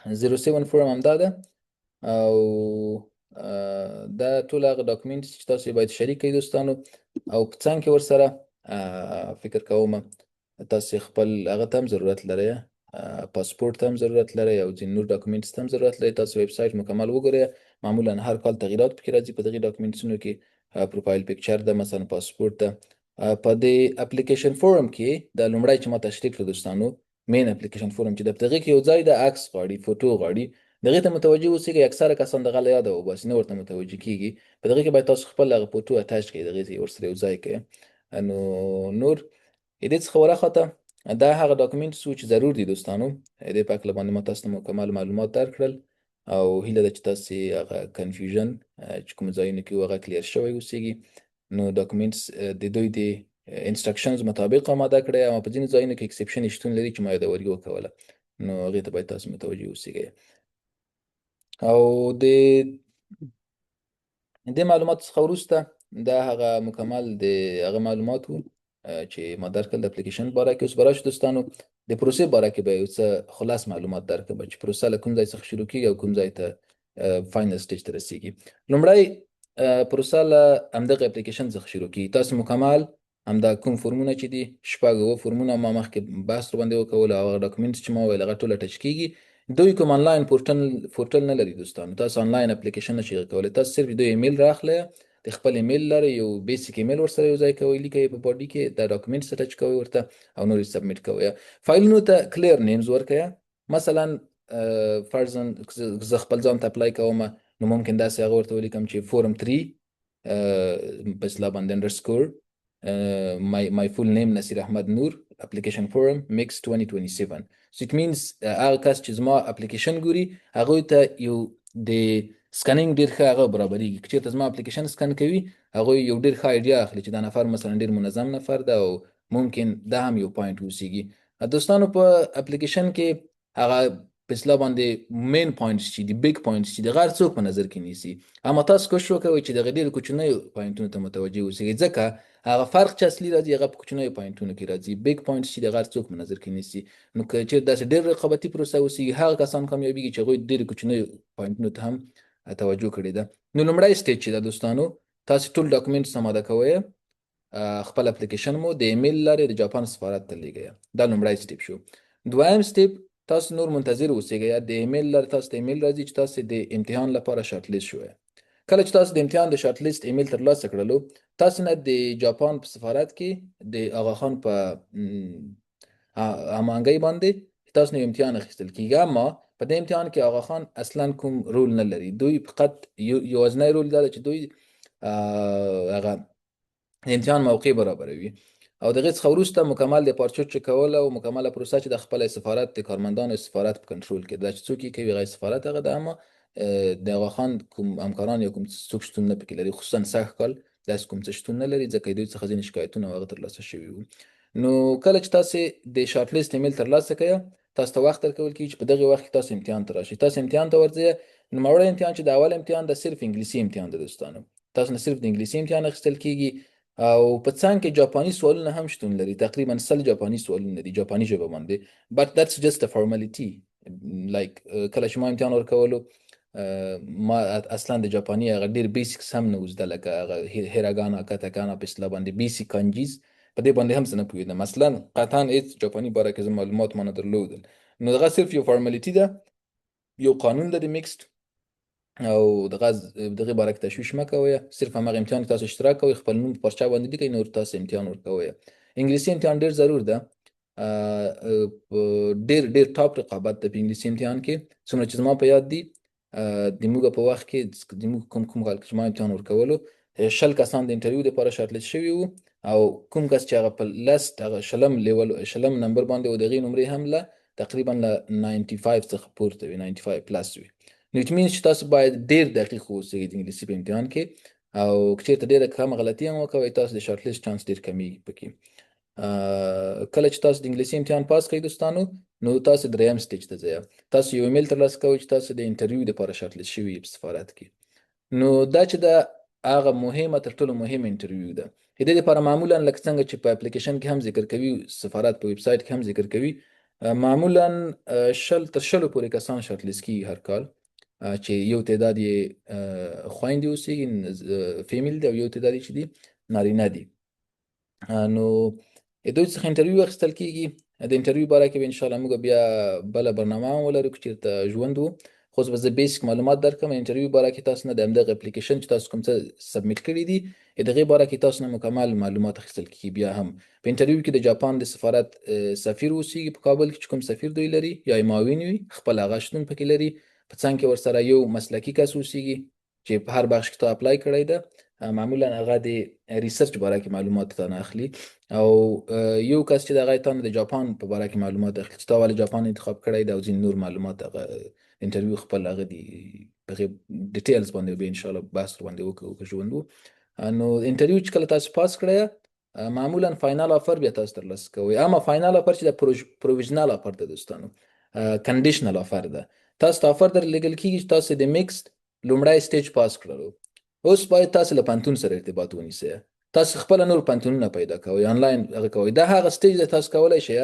07 form هم دا ده، او دا ټول هغه ډاکومنټس چې تاسو باید شریک کړئ دوستانو، او په څنګ کې ورسره فکر کوم تاسو خپل هغه ته هم ضرورت لرئ، پاسپورت ته هم ضرورت لرئ او ځینې نور ډاکومنټس ته هم ضرورت لرئ. تاسو ویب سایټ مکمل وګورئ، معمولا هر کال تغییرات پکې راځي په دغې ډاکومنټسونو کې، پروفایل پکچر ده مثلا پاسپورت ده. په دې اپلیکیشن فورم کې دا لومړی چې ما تشریح کړو دوستانو مین اپلیکیشن فورم چې د دغې کې یو ځای د عکس غواړي، فوټو غواړي، دغې ته متوجه اوسئ. اکثره کسان دغه له یاده وباسي، نه ورته متوجه کېږي. په دغې کې باید تاسو خپل هغه فوټو اټاچ کړئ، دغې ته یې ورسره یو ځای کړئ. نو نور دې څخه ورخواته دا هغه ډاکومنټس وو چې ضرور دي دوستانو، دې په هکله باندې ما تاسو ته مکمل معلومات درکړل، او هیله ده چې تاسې هغه کنفیوژن چې کوم ځایونه کې هغه کلیر شوی اوسیږي. نو ډاکومنټس د دوی د انسټرکشنز مطابق آماده کړئ، اما په ځینې ځایونو کې اکسپشن شتون لري چې ما یادوري وکوله، نو هغې ته باید تاسو متوجه اوسیږئ. او د دې معلوماتو څخه وروسته دا هغه مکمل د هغه معلومات وو چې ما درکړل د اپلیکیشن باره کې. اوس به راشو دوستانو د پروسې باره کې به یو څه خلاص معلومات درکړم چې پروسه له کوم ځای څخه شروع کېږي او کوم ځای ته فاینل سټیج ته رسیږي. لومړی پروسه له همدغه اپلیکیشن څخه شروع کېږي. تاسو مکمل همدا کوم فورمونه چې دي 6 فورمونه ما مخکې بحث ورباندې وکول، او هغه ډاکومنټس چې ما ویل هغه ټول ټچ کېږي. دوی کوم آنلاین پورټل نه لري دوستانو، تاسو آنلاین اپلیکیشن نشئ کولی، تاسو صرف دوی ایمیل راخلئ، د خپل ایمیل لرئ، یو بیسیک ایمیل ورسره یو ځای کوئ، لیکئ په باډي کې دا ډاکومنټس اټچ کوئ ورته او نور یې سبمیټ کوئ. فایلونو ته کلیر نیمز ورکئ. مثلا فرضاً زه خپل ځان ته اپلای کوم، نو ممکن داسې هغه ورته ولیکم چې فورم 3 په اصطلاح باندې انډرسکور my full name نصیر احمد نور application form mix 2027. so it means هغه کس چې زما اپلیکیشن ګوري هغوی ته یو د سکنینګ ډېر ښه هغه برابرېږي. که چېرته زما اپلیکیشن سکن کوي هغوی یو ډېر ښه آیډیا اخلي چې دا نفر مثلا ډېر منظم نفر ده، او ممکن دا هم یو پوینټ اوسیږي. دوستانو په اپلیکیشن کې هغه په اصطلاح باندې مین پوینټس چې دي بیگ پوینټس چې د غیر څوک په نظر کې نیسي، اما تاسو کوشش وکوئ چې د ډېرو کوچنیو پوینټونو ته متوجه اوسئ، ځکه هغه فرق چې اصلي راځي هغه په کوچنیو پوینټونو کې راځي. بیگ پوینټس چې د غیر څوک په نظر کې نیسي، نو که چېرې داسې ډېر رقابتي پروسه وسیږي، هغه کسان کامیابیږي چې هغوی ډېرو کوچنیو پوینټونو ته هم توجه کړې ده. نو لومړی سټیج چې ده دوستانو، تاسو ټول ډاکومنټس آماده کوئ، خپل اپلیکیشن مو د ایمیل لارې د جاپان سفارت ته لیږئ. دا لومړی سټیپ شو. دویم سټیپ، تاسو نور منتظر اوسئ، د ایمیل لارې تاسو ته ایمیل راځي چې تاسو د امتحان لپاره شارټ لیست شوئ. کله چې تاسو د امتحان د شارټ لیست ایمیل ترلاسه کړلو، تاسو نه د جاپان په سفارت کې د آغا خان په هماهنګۍ باندې تاسو نه امتحان اخیستل کیږي، اما په دې امتحان کې آغا خان اصلا کوم رول نه لري. دوی فقط یوازینی رول دا چې دوی هغه د امتحان موقع برابروي، او دغه څخه وروسته مکمل د پارچوټ چک کول او مکمله پروسه چې د خپل سفارت د کارمندانو سفارت په کنټرول کې ده، چې څوک یې کوي غیر سفارت هغه ده، اما د آغا خان کوم همکاران یا کوم څوک شتون نه پکې لري، خصوصا سږ کال داسې کوم څه شتون نه لري، ځکه دوی څخه ځینې شکایتونه هغه ترلاسه شوي وو. نو کله چې تاسو د شارټ لیست ایمیل ترلاسه کړئ، تاسو ته وخت ورکول کېږي چې په دغه وخت کې تاسو امتحان ته راشئ. تاسو امتحان ته ورځئ. نوموړی امتحان چې د اول امتحان د صرف انګلیسي امتحان ده دوستانو، تاسو نه صرف د انګلیسي امتحان اخیستل کېږي، او په څنګ کې جاپاني سوالونه هم شتون لري، تقریبا 100 جاپاني سوالونه دي جاپاني ژبه باندې. but that's just a formality. like کله چې ما امتحان ورکولو، ما اصلا د جاپاني هغه ډېر بیسیکس هم نه وزده، لکه هغه هیراګانا کاتاکانا په اصطلاح باندې بیسیک کانجیز، په دې باندې هم څه نه پوهېدم، اصلا قطعا هېڅ جاپاني باره کې زه معلومات ما نه درلودل. نو دغه صرف یو فارمالیټي ده، یو قانون ده د میکسډ، او دغه باره کې تشویش مه کوئ، صرف همغه امتحان کې تاسو اشتراک کوئ، خپل نوم په پارچه باندې لیکئ، نور تاسو امتحان ورکوئ. انګلیسي امتحان ډېر ضرور ده، ډېر ډېر ټاپ رقابت ده په انګلیسي امتحان کې. څومره چې زما په یاد دي، د موږ په وخت کې د موږ کوم کال کې چې ما امتحان ورکولو، 100 کسان د انټرویو لپاره شارټ لیست شوي وو، او کوم کس چې هغه په لست هغه شلم نمبر باندې و، د هغې نمرې هم له تقریبا له 95 څخه پورته وي، 95 پلس وي. نو اټ مینس چې تاسو باید ډېر دقیق اوسئ د انګلیسي په امتحان کې، او که چېرته ډېره کمه غلطي هم وکوئ، تاسو د شارټ لیست چانس ډېر کمیږي پکې. کله چې تاسو د انګلیسي امتحان پاس کړئ دوستانو، نو تاسو دریم سټیج ته ځئ. تاسو یو ایمیل ترلاسه کوئ چې تاسو د انټرویو لپاره شارټ لیست شوي په سفارت کې. نو دا چې د هغه مهمه تر ټولو مهم انټرویو ده، د دې لپاره معمولا لکه څنګه چې په اپلیکیشن کې هم ذکر کوي، سفارت په ویب سایټ کې هم ذکر کوي، معمولا 100 تر 100 پورې کسان شارټ لیست کیږي هر کال، چې یو تعداد یې خویندې اوسېږي فیمیل دي، او یو تعداد یې چې دي نارینه دي. نو دوی څخه انټرویو اخیستل کېږي. د انټرویو باره کې به انشاءالله موږ بیا بله برنامه هم ولرو که چېرته ژوند و، خو اوس به زه بیسیک معلومات درکړم انټرویو باره کې تاسو نه، د همدغه اپلیکیشن چې تاسو کوم څه سبمیټ کړي دي د هغې باره کې تاسو نه مکمل معلومات اخیستل کېږي. بیا هم په انټرویو کې د جاپان د سفارت سفیر اوسېږي په کابل کې، چې کوم سفیر دوی لري یا یې معاون وي، خپل هغه شتون پکې لري. په څنګ کې ورسره یو مسلکي کس اوسېږي چې په هر بخش کې تا اپلای کړی ده، معمولا هغه د ریسرچ باره کې معلومات تا نه اخلي، او یو کس چې دغه تا نه د جاپان په باره کې معلومات اخلي، چې تا ولې جاپان انتخاب کړی ده، او ځینې نور معلومات هغه انټرویو خپل هغه دي هغې ډیټیلز باندې به انشاءالله بحث باندې وکړو که ژوند و. نو انټرویو چې کله تاسو پاس کړی، معمولا فاینل آفر بیا تاسو ترلاسه کوئ، اما فاینل آفر چې د پروویژنل آفر ده دوستانو، کنډیشنل آفر ده. تاسو ته آفر درلېږل کېږي چې تاسو د میکسډ لومړی سټیج پاس کړلو، اوس باید تاسو له پوهنتون سره ارتباط ونیسئ، تاسو خپله نور پوهنتونونه پیدا کوئ، آنلاین هغه کوئ. دا هغه سټیج دی تاسو کولی شئ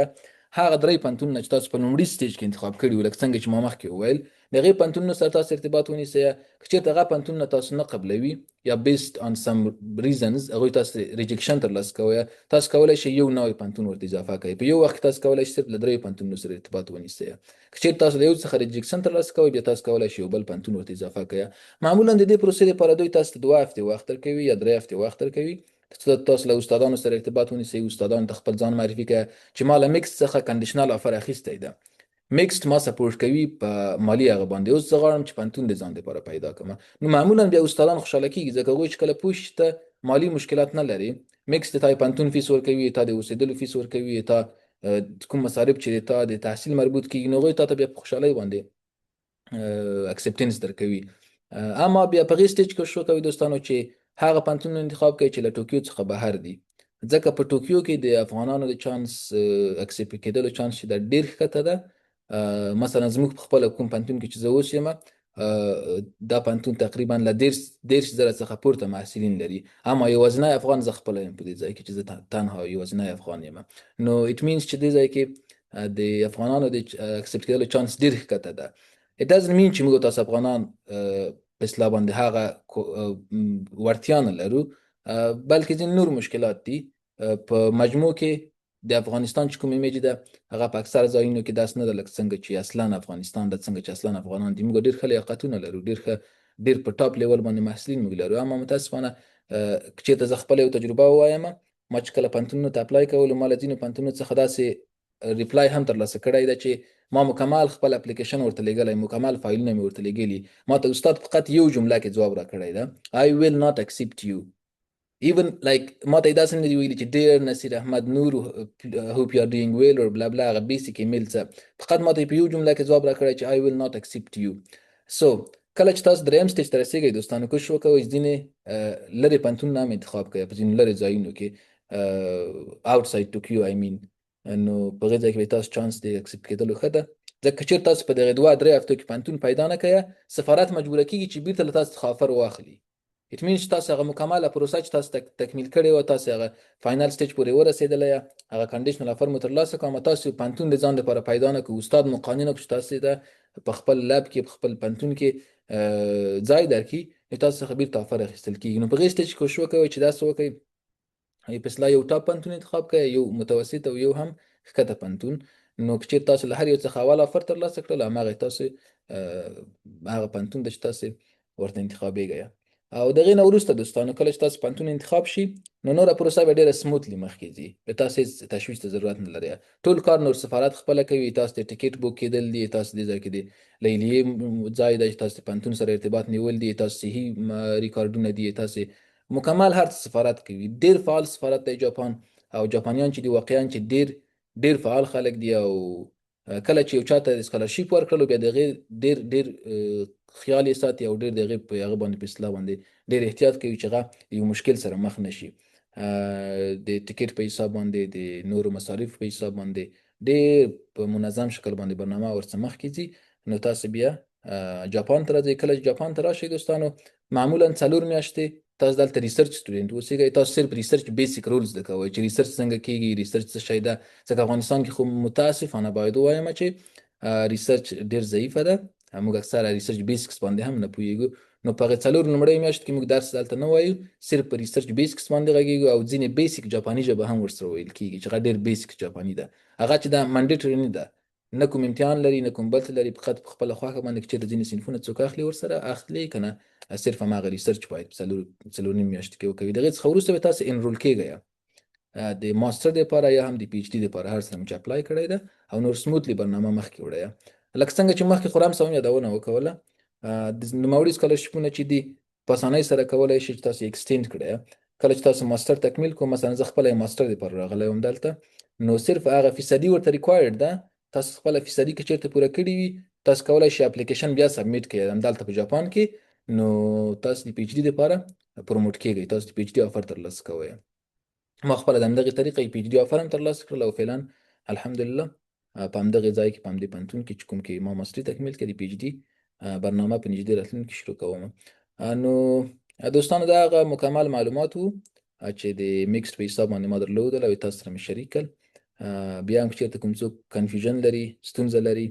هغه 3 پوهنتونونه چې تاسو په لومړي سټیج کې انتخاب کړي وو، لکه څنګه چې ما مخکې وویل، د هغې پوهنتونونو سره تاسو ارتباط ونیسئ. که چېرته هغه پوهنتونونه تاسو نه قبلوي یا بیسډ آن سم ریزنز هغوی تاسو ریجکشن ترلاسه کوئ، تاسو کولی شئ یو نوی پوهنتون ورته اضافه کړئ. په یو وخت کې تاسو کولی شئ صرف له 3 پوهنتونونو سره ارتباط ونیسئ. که چېرته تاسو د یو څخه ریجکشن ترلاسه کوئ، بیا تاسو کولی شئ یو بل پوهنتون ورته اضافه کړئ. معمولا د دې پروسې لپاره دوی تاسو ته 2 هفتې وخت درکوي یا 3 هفتې وخت درکوي، تاسو له استادانو سره ارتباط ونیسئ، استادانو ته خپل ځان معرفي کړئ چې ما له میکس څخه کنډیشنل آفر اخیستی ده، میکسډ ما سپورټ کوي په مالی هغه باندې، اوس زه غواړم چې پوهنتون د ځان لپاره پیدا کړم. نو معمولا بیا استادان خوشحاله کېږي، ځکه هغوی چې کله پوه شي ته مالي مشکلات نه لري، میکسډ ته یې پوهنتون فیس ورکوي، تا د اوسېدلو فیس ورکوي، تا کوم مصارف چې تا د تحصیل مربوط کېږي، نو هغوی تا ته بیا په خوشحالۍ باندې اکسپټنس درکوي. اما بیا په هغې سټیج کې کوشش وکوئ دوستانو چې هغه پوهنتونونه انتخاب کړئ چې له ټوکیو څخه بهر دي، ځکه په ټوکیو کې د افغانانو د چانس اکسپټ کېدلو چانس چې دا ډېر ښکته ده. مثلا زموږ په خپله کوم پوهنتون کې چې زه اوس یم، دا پوهنتون تقریبا له 10 زره څخه پورته محصلین لري. اما یوازینی افغان زه خپله یم په دې ځای کې چې زه تنها یوازینی افغان یم. نو اټ مینس چې دې ځای کې د افغانانو د اکسپټ کېدلو چانس ډېر ښکته ده. اټ ډزنټ مین چې موږ تاسو افغانان په اصطلاح باندې هغه وړتیا نه لرو، بلکې ځینې نور مشکلات دي. په مجموع کې د افغانستان چې کوم ایمیج ده هغه په اکثره ځایونو کې داس نه ده لکه څنګه چې اصلا افغانستان ده، څنګه چې اصلا افغانان دي. موږ ډېر ښه لیاقتونه لرو، ډېر په ټاپ لیول باندې محصلین موږ لرو. اما متاسفانه که چېرته زه خپله یو تجربه ووایم، ما چې کله پوهنتونونو ته اپلای کولو، ما له ځینو پوهنتونونو څخه داسې ریپلای هم ترلاسه کړی ده چې ما مکمل خپل اپلیکیشن ورته لیږلی، مکمل فایلونه مې ورته لیږلي، ما ته استاد فقط یو جمله کې ځواب راکړی ده: I will not accept you. even like ما ته یې داسې نه دي ویلي چې ډیر نصیر احمد نور hope you are doing well or bla bla، هغه بیسیک ایمیل څه، فقط ما ته په یو جمله کې ځواب راکړی چې I will not accept you. so کله چې تاسو دریم سټیج ته رسیږئ دوستانو، کوشش وکوئ ځینې لرې پوهنتونونه هم انتخاب کړئ، په ځینو لرې ځایونو کې outside ټوکیو I mean. نو په هغې ځای کې به تاسو چانس د اکسپټ کېدلو ښه ده. ځکه که چېرې تاسو په دغې 2-3 هفتو کې پوهنتون پیدا نه کړئ، سفارت مجبوره کېږي چې بیرته له تاسو څخه آفر واخلي. اټ مینس چې تاسو هغه مکمله پروسه چې تاسو تکمیل کړې وه، تاسو هغه فاینل سټیج پورې ورسېدلی، هغه کنډیشنل آفر مو ترلاسه کړه، اما تاسو پوهنتون د ځان لپاره پیدا نه کړو، استاد مو قانع نه کړو چې تاسو ته په خپل لب کې، په خپل پوهنتون کې ځای درکړي، نو تاسو څخه بیرته آفر اخیستل کېږي. نو په هغې سټیج کې کوشش وکوئ چې داسې وکړئ په اصطلاح یو ټاپ پوهنتون انتخاب کړئ، یو متوسط او یو هم ښکته پوهنتون. نو که چېرې تاسو له هر یو څخه اول آفر ترلاسه کړل، هماغه تاسو هغه پوهنتون ده چې تاسو ورته انتخابېږئ. او د هغې نه وروسته دوستانو، کله چې تاسو پوهنتون انتخاب شي، نو نوره پروسه به ډېره سموتلی مخکې ځي، به تاسو هېڅ تشویش ته ضرورت نه لري. ټول کار نور سفارت خپله کوي، تاسو د ټیکټ بوک کېدل دي، تاسو دې ځای کې د لیلیې ځای دی چې تاسو د پوهنتون سره ارتباط نیول دي، تاسو صحي ریکارډونه دي، تاسو مکمل هر څه سفارت کوي. ډېر فعال سفارت دی جاپان، او جاپانیان چې دي واقعا چې ډېر فعال خلک دي. او کله چې یو چاته سکالرشیپ ورکړلو، بیا د هغې ډېر خیال یې ساتي، او ډېر د هغې په هغه باندې په اصطلاح باندې ډېر احتیاط کوي چې هغه یو مشکل سره مخ نه شي. د ټیکټ په حساب باندې، د نورو مصارفو په حساب باندې ډېر په منظم شکل باندې برنامه ورڅخه مخکې ځي. نو تاسو بیا جاپان ته راځئ. کله چې جاپان ته راشئ دوستانو، معمولا 4 میاشتې تاسو دلته ریسرچ سټوډنټ اوسېږئ. تاسو صرف ریسرچ بیسیک رولز زده کوئ چې ریسرچ څنګه کېږي، ریسرچ څه شی ده. ځکه افغانستان کې خو متاسفانه باید ووایم چې ریسرچ ډېر ضعیفه ده، موږ اکثره ریسرچ بیسکس باندې هم نه پوهېږو. نو په هغې 4 لومړۍ میاشتو کې موږ درس دلته نه وایو، صرف په ریسرچ بیسکس باندې غږېږو، او ځینې بیسیک جاپاني ژبه هم ورسره ویل کېږي چې هغه ډېر بیسیک جاپاني ده، هغه چې دا منډیټري نه ده، نه کوم امتحان لري، نه کوم بل څه لري، فقط په خپله خوښه باندې که چېرته ځینې صنفونه څوک اخلي ورسره اخلي، که نه صرف هماغه ریسرچ باید په 4 میاشتو کې وکوي. د هغې څخه وروسته به تاسو انرول کېږئ د ماسټر دپاره یا هم د پی ایچ ډي دپاره، هر څه چې اپلای کړی ده، او نور سموتلی برنامه مخکې وړئ. لکه څنګه چې مخکې خورم سم یادونه وکوله، د نوموړي سکالرشیپونه چې دي په اسانۍ سره کولی شي چې تاسو ایکسټینډ کړئ. کله چې تاسو ماسټر تکمیل کړو، مثلا زه خپله یې ماسټر دپاره راغلی وم دلته، نو صرف هغه فیصدي ورته ریکوایرډ ده. تاسو خپله فیصدي که چېرته پوره کړي وي، تاسو کولی شئ اپلیکیشن بیا سبمیټ کړئ همدلته په جاپان کې. نو تاسو د پی ایچ ډي دپاره پروموټ کېږئ، تاسو د پی ایچ ډي آفر ترلاسه کوئ. ما خپله د همدغې طریقه پی ایچ ډي آفر هم ترلاسه کړل، او فعلا الحمدلله په همدغې ځای کې، په همدې پوهنتون کې چې کوم کې ما ماسټري تکمیل کړې، د پی ایچ ډي برنامه په نږدې راتلونکي کې شروع کوم. نو دوستانو دا هغه مکمل معلومات وو چې د میکسډ په حساب باندې ما درلودل، او تاسو سره مې شریک کړل. بیا هم که چېرته کوم څوک کنفیوژن لري، ستونزه لري،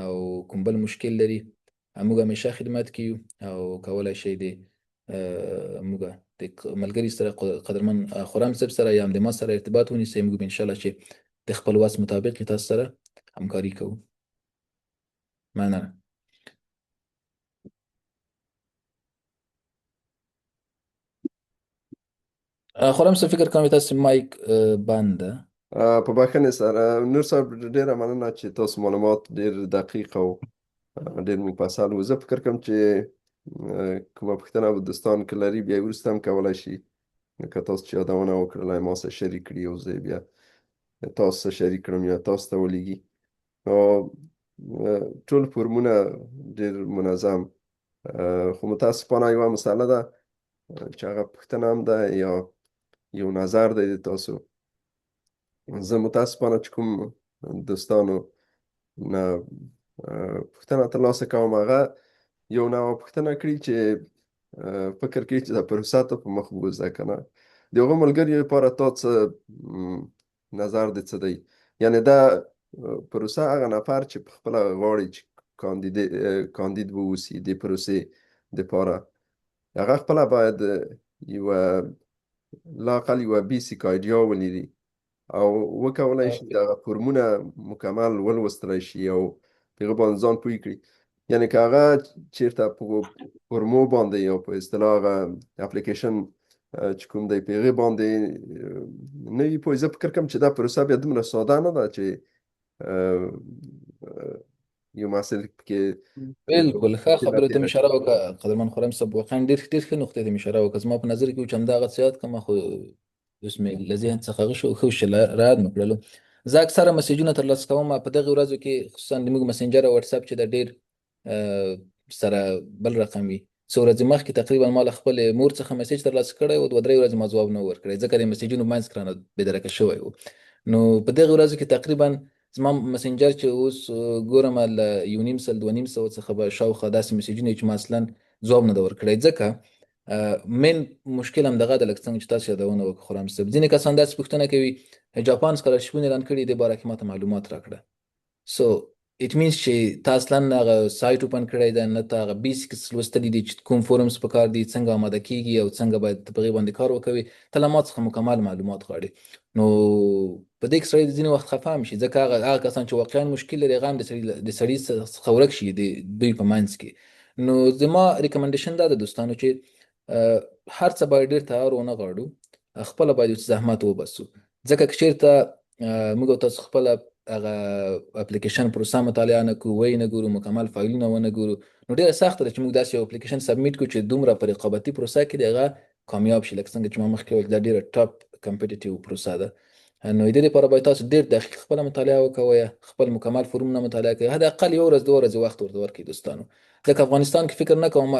او کوم بل مشکل لري، موږ همیشه خدمت کې یو، او کولی شئ د موږ د ملګري سره قدرمن خرم صاحب سره یا هم د ما سره ارتباط ونیسئ. موږ به انشاءالله چې د خپل وس مطابق تاسو سره همکاري کوو. مننه. خرم صاحب فکر کوم تاسو مایک بند ده. په بخښنې سره نور صاحب، ډېره مننه چې تاسو معلومات ډېر دقیق او ډېر مفصل و. زه فکر کوم چې کومه پوښتنه به دوستان که لري، بیا وروسته هم کولی شي، که تاسو چې یادونه وکړله ما سره شریک کړي، او زه بیا تاسو سره شریک کړم یا تاسو ته ولیږي. ټول فورمونه ډېر منظم، خو متاسفانه یوه مسله ده چې هغه پوښتنه هم ده یا یو نظر دی د تاسو. زه متاسفانه چې کوم دوستانو نه پوښتنه ترلاسه کوم، هغه یو نوع پوښتنه کړي چې فکر کوي چې دا پروسه ته په مخ بوځه که نه. د هغو ملګریو لپاره تا څه نظر دی څه دی؟ یعنې دا پروسه هغه نفر چې په خپله غواړي چې کاندید واوسي د پروسې دپاره، هغه خپله باید یوه لااقل یوه بیسیک آیډیا ولري او وکولای شي دغه فورمونه مکمل ولوستلی شي او په هغه باندې ځان پوه کړي. یعنې که هغه چېرته په فورمو باندې یا په اصطلاح هغه اپلیکیشن چې کوم دی په هغې باندې نه وي پوه، زه فکر کوم چې دا پروسه بیا دومره ساده نه ده چې یو محصل پکې بالکل ښه تیره خبره ته مې تیره اشاره وکړه قدرمن خرم صاحب، واقعا ډېر ښه نقطې ته مې اشاره وکړه. زما په نظر کې و چې همدغه څه یاد کړم، خو اوس مې له ذهن څخه هغه شو، ښه چې رعایت مې کړلو. زه اکثره مسیجونه ترلاسه کوم په دغه ورځو کې، خصوصا د موږ مسنجر او واتساپ چې دا ډېر سره بل رقم وي. څو ورځې مخکې تقریبا ما له خپلې مور څخه مسیج ترلاسه کړی و، 2-3 ورځې ما ځواب نه و ورکړی، ځکه د مسیجونو منځ کې رانه بېدرکه شوی و. نو په دغه ورځو کې تقریبا زما مسنجر چې اوس ګورم له 1.5-2.5 څخه به شاوخوا داسې مسیجونه چې ما اصلا ځواب نه ده ورکړی. ځکه مین مشکل همدغه ده، لکه څنګه چې تاسو یادونه وکړه خرم صاحب. ځینې کسان داسې پوښتنه کوي جاپان سکالرشپونه اعلان کړي، دې باره کې ماته معلومات راکړه. سو اټ مینس چې تا اصلا هغه سایټ اوپن کړی ده، نه تا هغه بیسکس لوستلي دي چې کوم فورمز پکار دي، څنګه آماده کیږي او څنګه باید په هغې باندې کار وکوي. ته له ما څخه مکمل معلومات غواړي. نو په دې کې سړی ځینې وخت خفه هم شي، ځکه هغه کسان چې واقعا مشکل لري هغه هم د سړي څخه ورک شي د دوی په منځ کې. نو زما ریکمنډیشن دا ده دوستانو چې هر څه باید ډېر تیار ونه غواړو، خپله باید یو څه زحمت وباسو. ځکه که چېرته موږ او تاسو خپله هغه اپلیکیشن پروسه مطالعه نه کړو، وی نه ګورو، مکمل فایلونه ونه ګورو، نو ډېره سخته ده چې موږ داسې یو اپلیکیشن سبمیټ کړو چې دومره په رقابتي پروسه کې د هغه کامیاب شي. لکه څنګه چې ما مخکې وویل دا ډېره ټاپ کمپیټیټیو پروسه ده. نو د دې لپاره باید تاسو ډېر دقیق خپله مطالعه وکوئ، خپل مکمل فورمونه مطالعه کړئ، حداقل 1-2 ورځې وخت ورته ورکړئ دوستانو. ځکه افغانستان کې فکر نه کوم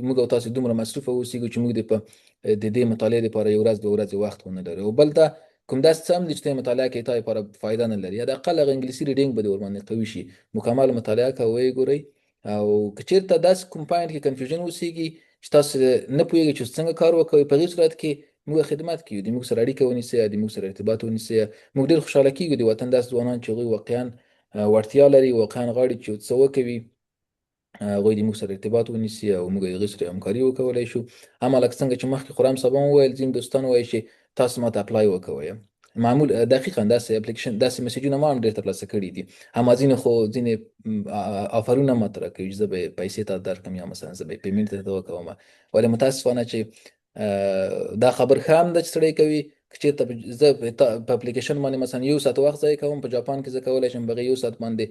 موږ او تاسو دومره مصروفه اوسېږو چې موږ د دې مطالعې لپاره 1-2 ورځې وخت ونه لرو. او بل دا کوم داسې څه هم دي چې ته مطالعه کوې تا لپاره فایده نه لري، حداقل هغه انګلیسي ریډینګ به دې ورباندې قوي شي. مکمل مطالعه کوئ، ویې ګورئ. او که چېرته داسې کوم پوینټ کې کنفیوژن اوسېږي چې تاسو نه پوهېږئ چې څنګه کار وکوئ، په هغې صورت کې موږ خدمت کې یو، د موږ سره اړیکه ونیسئ، د موږ سره ارتباط ونیسئ. موږ ډېر خوشحاله کېږو د وطن داسې ځوانان چې هغوی واقعا وړتیا لري، واقعا غواړي چې څه وکوي، هغوی د موږ سره ارتباط ونیسي او موږ هغوی سره همکاري وکولی شو. اما لکه څنګه چې مخکې خرم صاحب هم وویل، ځینې دوستان وایي چې تاسو ماته اپلای وکوئ. معمول دقیقا داسې اپلیکیشن داسې میسیجونه ما هم ډېر ترلاسه کړي دي. اما ځینې خو ځینې آفرونه ماته راکوي چې زه به پیسې تا درکړم یا مثلا زه به پیمنټ درته وکوم. ولې متاسفانه چې دا خبر ښه هم ده چې سړی کوي. که چېرته زه په اپلیکیشن باندې مثلا 1 ساعت وخت ضایع کوم، په جاپان کې زه کولی شم په هغې 1 ساعت باندې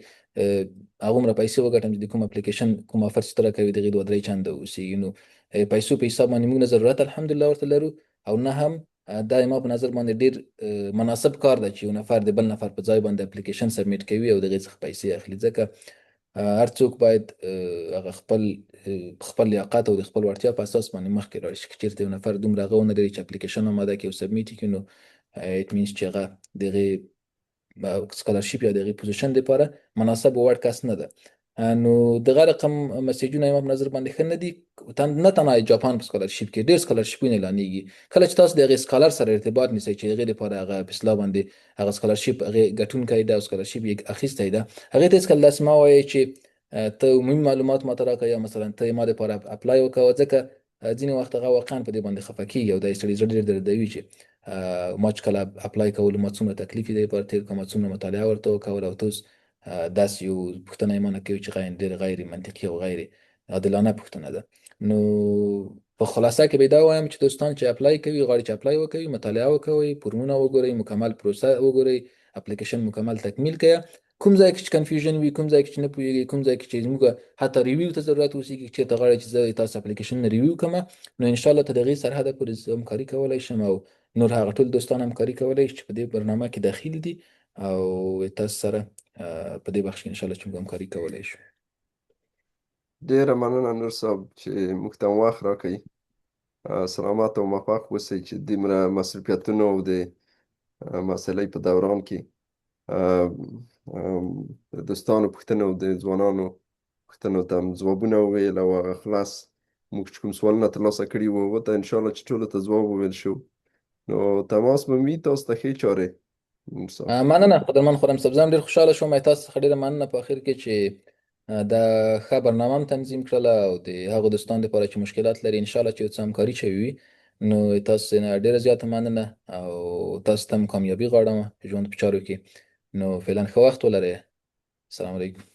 هغومره پیسې وګټم چې د کوم اپلیکیشن کوم آفر چې ته راکوي د هغې 2-3 چنده اوسېږي. نو پیسو په حساب باندې موږ نه ضرورت الحمدلله ورته لرو، او نه هم دا زما په نظر باندې ډېر مناسب کار ده چې یو نفر د بل نفر په ځای باندې اپلیکیشن سبمیټ کوي او د هغې څخه پیسې اخلي. ځکه هر څوک باید هغه خپل لیاقت او د خپل وړتیا په اساس باندې مخکې لاړ شي. که چېرته یو نفر دومره هغه ونه لري چې اپلیکیشن آماده کړي او سبمیټ یې کړي، نو اټ مینس چې هغه د هغې سکالرشپ یا د هغې پوزیشن دپاره مناسب وړ کس نه ده. نو دغه رقم مسیجونه زما په نظر باندې ښه نه دي. نه تنها جاپان په سکالرشپ کې ډېر سکالرشپونه اعلانېږي. کله چې تاسو د هغې سکالر سره ارتباط نیسئ چې د هغې دپاره هغه په اصطلاح باندې هغه سکالرشپ هغې ګټونکی ده او سکالرشپ یې اخیستی ده، هغې ته هېڅکله داسې مه وایئ چې ته عمومي معلومات ماته راکړه یا مثلا ته ما دپاره اپلای وکړه. ځکه ځینې وخت هغه واقعا په دې باندې خفه کېږي او دا یې سړي زړه ډېر دردوي چې ما چې کله اپلای کولو ما څومره تکلیف یې دپاره تېر کړه، ما څومره مطالعه ورته وکوله، او ته اوس داسې یو پوښتنه یې مانه کوي چې ډېر غیر منطقي او غیر عادلانه پوښتنه ده. نو په خلاصه کې به دا وایم چې دوستان چې اپلای کوي، غواړي چې اپلای وکوي، مطالعه وکوئ، فورمونه وګورئ، مکمل پروسه وګورئ، اپلیکیشن مکمل تکمیل کړئ. کوم ځای کې چې کنفیوژن وي، کوم ځای کې چې نه پوهېږئ، کوم ځای کې چې زموږ حتی ریویو ته ضرورت اوسېږي، چېرته غواړئ چې زه تاسو اپلیکیشن نه ریویو کړم، نو انشاءالله ته د هغې سرحده پورې همکاري کولی شم او نور هغه ټول دوستان همکاري کولی شي چې په دې برنامه کې داخل دي او تاسو سره په دې بخش کې انشاءالله چې موږ همکاري کولی شو. ډېره مننه نور صاحب چې موږ ته وخت راکوئ. سلامت او موفق اوسئ چې دومره مصروفیتونو او د مسئلې په دوران کې د دوستانو پوښتنو او د ځوانانو پوښتنو ته هم ځوابونه وویل او هغه خلاص موږ چې کوم سوالونه ترلاسه کړي وو ورته انشاءالله چې ټولو ته ځواب وویل شو. نو تماس به وي تاسو ته ښې چارې نور صاحب. مننه قدرمن خورم صاحب، ډېر خوشحاله شوم تاسو څخه ډېره مننه په اخر کې چې دا ښه برنامه هم تنظیم کړله او د هغو دوستانو لپاره چې مشکلات لري انشاءالله چې یو څه همکاري شوې وي. نو تاسو نه ډېره زیاته مننه او تاسو ته هم کامیابي غواړم په ژوند په چارو کې. نو فعلا ښه وخت ولرئ. السلام علیکم.